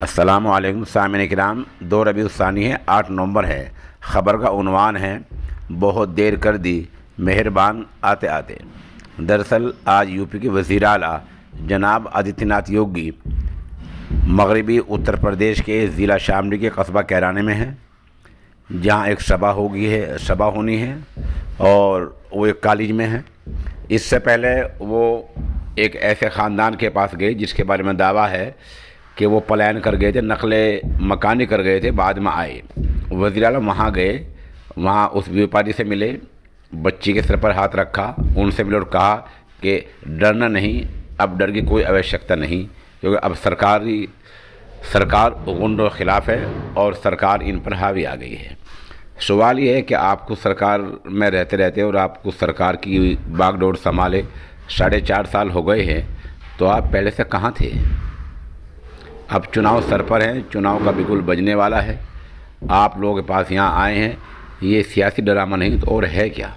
अस्सलामुअलैकुम सामिन किराम। 2 रबीउल सानी है, 8 नवंबर है। ख़बर का उन्वान है बहुत देर कर दी मेहरबान आते आते। दरअसल आज यूपी के वज़ीर आला जनाब आदित्यनाथ योगी मगरबी उत्तर प्रदेश के ज़िला शामली के कस्बा कैराने में हैं, जहां एक सभा होनी है और वो एक कॉलेज में है। इससे पहले वो एक ऐसे ख़ानदान के पास गए जिसके बारे में दावा है कि वो पलायन कर गए थे, नकले मकानी कर गए थे, बाद में आए। वज़ीर आला वहाँ गए, वहाँ उस व्यापारी से मिले, बच्ची के सिर पर हाथ रखा, उनसे मिले और कहा कि डरना नहीं, अब डर की कोई आवश्यकता नहीं, क्योंकि अब सरकार गुंडों के ख़िलाफ़ है और सरकार इन पर हावी आ गई है। सवाल ये है कि आपको सरकार में रहते रहते और आपको सरकार की बागडोर संभाले 4.5 साल हो गए हैं, तो आप पहले से कहाँ थे? अब चुनाव सर पर हैं, चुनाव का बिगुल बजने वाला है, आप लोगों के पास यहाँ आए हैं, ये सियासी ड्रामा नहीं तो और है क्या?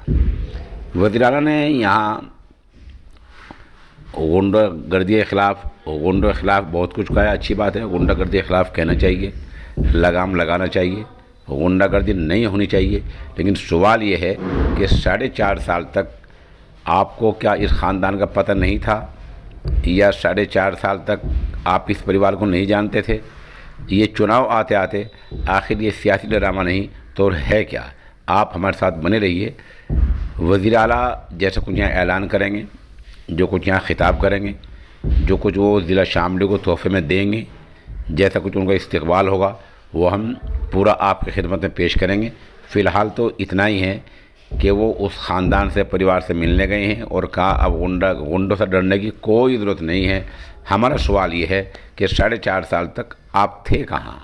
वज़ीर आला ने यहाँ गुंडागर्दी के ख़िलाफ़ बहुत कुछ कहा है। अच्छी बात है, गुंडागर्दी के ख़िलाफ़ कहना चाहिए, लगाम लगाना चाहिए, गुंडागर्दी नहीं होनी चाहिए। लेकिन सवाल ये है कि 4.5 साल तक आपको क्या इस ख़ानदान का पता नहीं था, या 4.5 साल तक आप इस परिवार को नहीं जानते थे? ये चुनाव आते आते आखिर ये सियासी ड्रामा नहीं तो और है क्या? आप हमारे साथ बने रहिए। वज़ीर आला जैसा कुछ यहाँ ऐलान करेंगे, जो कुछ यहाँ खिताब करेंगे, जो कुछ वो ज़िला शामली को तोहफे में देंगे, जैसा कुछ उनका इस्तकबाल होगा, वो हम पूरा आपकी खिदमत में पेश करेंगे। फ़िलहाल तो इतना ही है कि वो उस ख़ानदान से, परिवार से मिलने गए हैं और कहा अब गुंडों से डरने की कोई ज़रूरत नहीं है। हमारा सवाल ये है कि 4.5 साल तक आप थे कहाँ?